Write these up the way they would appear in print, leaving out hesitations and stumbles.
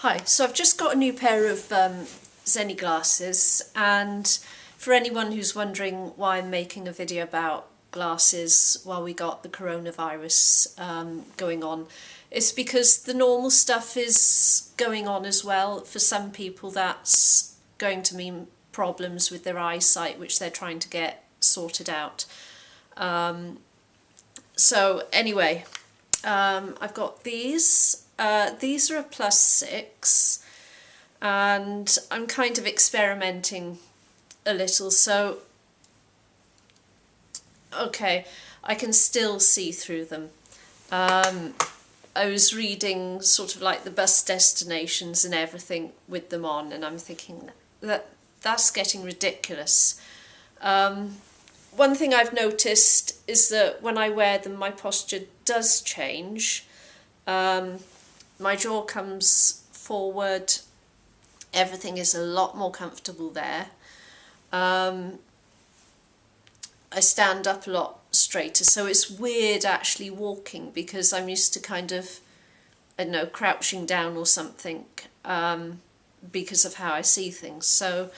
Hi, so I've just got a new pair of Zennis glasses, and for anyone who's wondering why I'm making a video about glasses while we got the coronavirus going on, it's because the normal stuff is going on as well. For some people that's going to mean problems with their eyesight, which they're trying to get sorted out. So anyway, I've got these. These are a +6, and I'm kind of experimenting a little. So, okay, I can still see through them. I was reading sort of like the bus destinations and everything with them on, and I'm thinking that's getting ridiculous. One thing I've noticed is that when I wear them, my posture does change. My jaw comes forward, everything is a lot more comfortable there. I stand up a lot straighter, so it's weird actually walking because I'm used to kind of, I don't know, crouching down or something because of how I see things. So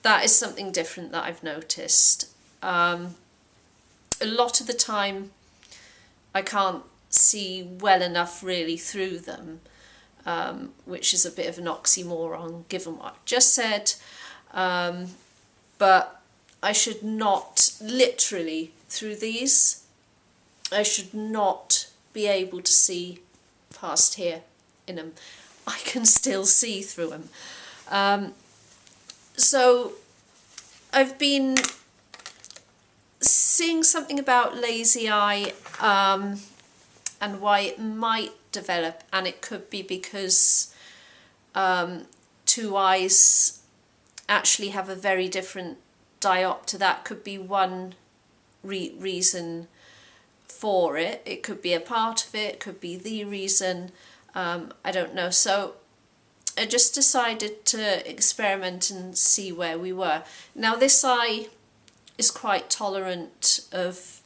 that is something different that I've noticed. A lot of the time I can't see well enough really through them, which is a bit of an oxymoron given what I've just said, but I should not, literally through these, I should not be able to see past here in them. I can still see through them. So I've been seeing something about lazy eye and why it might develop, and it could be because two eyes actually have a very different diopter. That could be one reason for it. It could be a part of it, it could be the reason, I don't know. So I just decided to experiment and see where we were. Now this eye is quite tolerant of,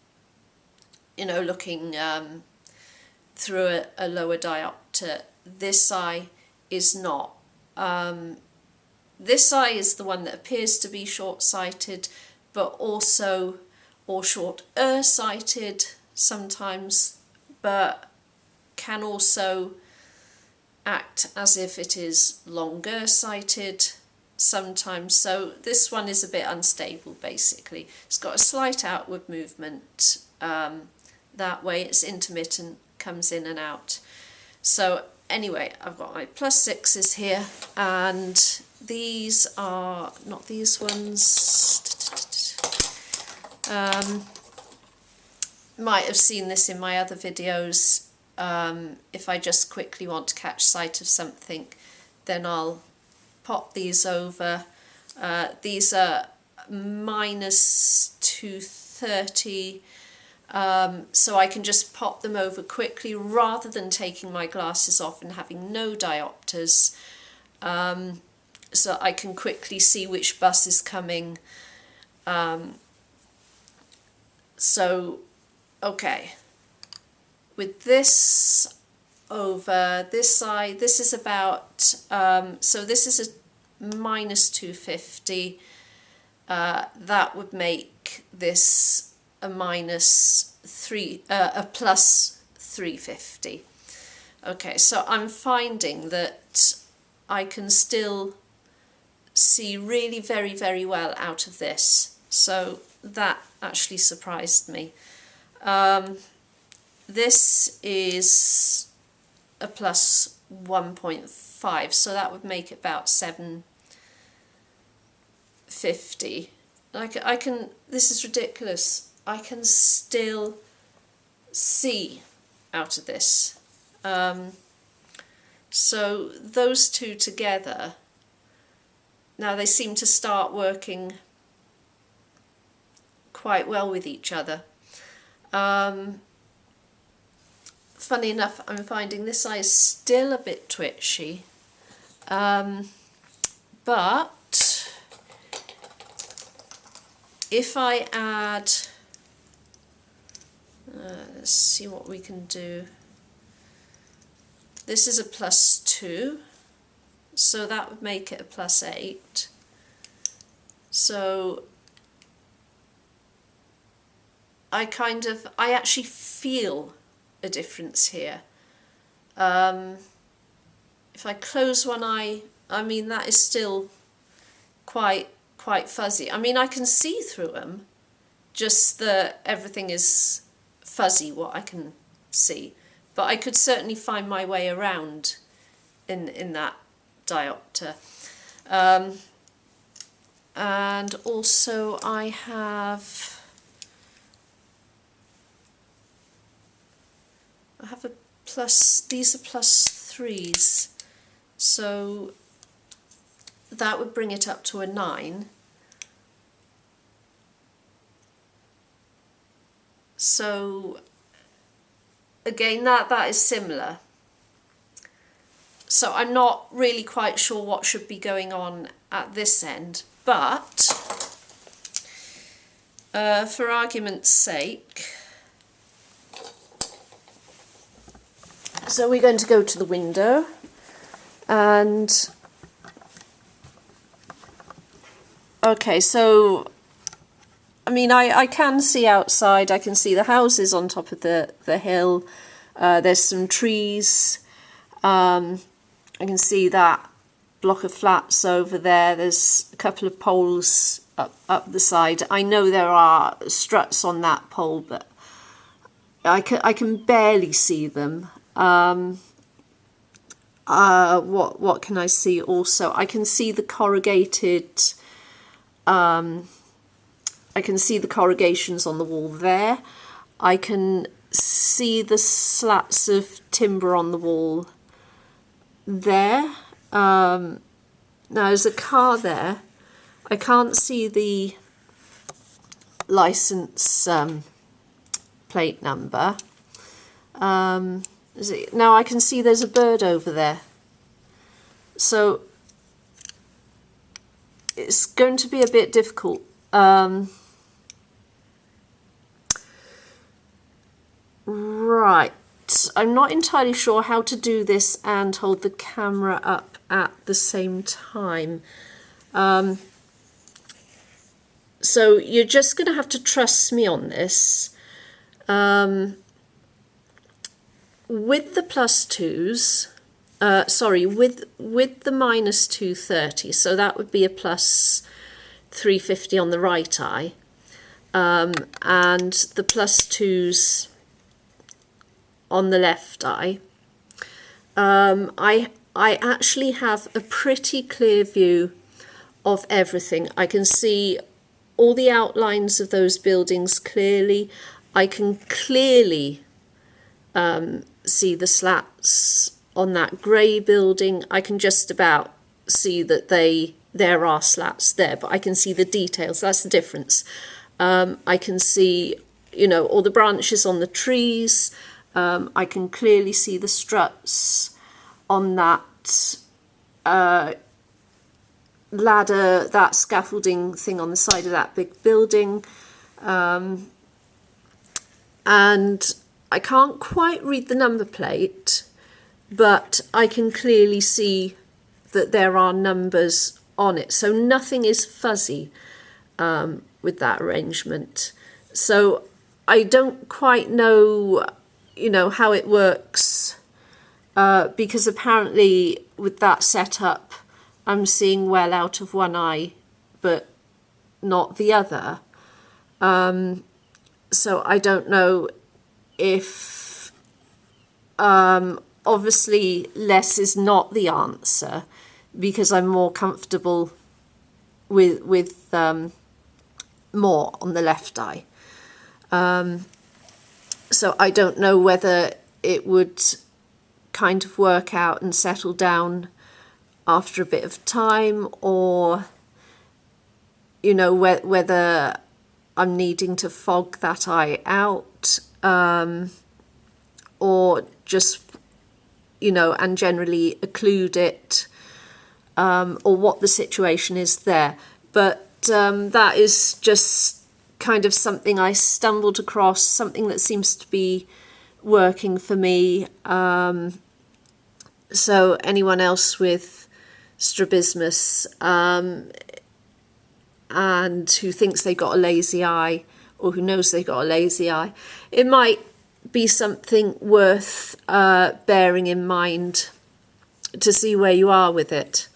you know, looking through a lower diopter. This eye is not. This eye is the one that appears to be short-sighted, but also, or shorter-sighted sometimes, but can also act as if it is longer-sighted sometimes. So this one is a bit unstable basically. It's got a slight outward movement that way, it's intermittent, comes in and out. So anyway, I've got my +6s here, and these are not these ones. Might have seen this in my other videos. If I just quickly want to catch sight of something, then I'll pop these over. These are -230, so I can just pop them over quickly rather than taking my glasses off and having no diopters. So I can quickly see which bus is coming. So, okay, with this over this side, this is about, so this is a -250, that would make this a +350. Okay, so I'm finding that I can still see really very, very well out of this, so that actually surprised me. This is a +1.5, so that would make it about 750. I can, this is ridiculous, I can still see out of this. So those two together, now they seem to start working quite well with each other. Funny enough, I'm finding this eye is still a bit twitchy, but if I add, let's see what we can do. This is a +2, so that would make it a +8. So I actually feel a difference here. If I close one eye, I mean, that is still quite fuzzy. I mean, I can see through them, just that everything is fuzzy, what I can see. But I could certainly find my way around in that diopter. And also I have a plus, these are +3s, so that would bring it up to a 9. So again, that is similar. So I'm not really quite sure what should be going on at this end, but for argument's sake, so we're going to go to the window, and okay, so I mean, I can see outside. I can see the houses on top of the hill. There's some trees. I can see that block of flats over there. There's a couple of poles up the side. I know there are struts on that pole, but I can barely see them. What can I see also? I can see the corrugated. I can see the corrugations on the wall there. I can see the slats of timber on the wall there. Now there's a car there. I can't see the license plate number. Now I can see there's a bird over there. So it's going to be a bit difficult. Right, I'm not entirely sure how to do this and hold the camera up at the same time. So you're just going to have to trust me on this. With the +2s, sorry, with the -230, so that would be a +350 on the right eye, and the +2s on the left eye. I actually have a pretty clear view of everything. I can see all the outlines of those buildings clearly. I can clearly see the slats on that grey building. I can just about see that there are slats there, but I can see the details. That's the difference. I can see, you know, all the branches on the trees. I can clearly see the struts on that ladder, that scaffolding thing on the side of that big building. And I can't quite read the number plate, but I can clearly see that there are numbers on it. So nothing is fuzzy with that arrangement. So I don't quite know, you know, how it works, because apparently with that setup I'm seeing well out of one eye but not the other. So I don't know if obviously less is not the answer, because I'm more comfortable with more on the left eye. So I don't know whether it would kind of work out and settle down after a bit of time, or, you know, whether I'm needing to fog that eye out, or just, you know, and generally occlude it, or what the situation is there. But that is just kind of something I stumbled across, something that seems to be working for me. So anyone else with strabismus, and who thinks they got a lazy eye, or who knows they got a lazy eye, it might be something worth bearing in mind to see where you are with it.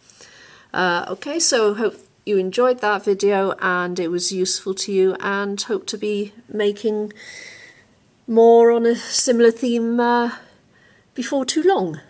Okay, so hope you enjoyed that video and it was useful to you, and hope to be making more on a similar theme before too long.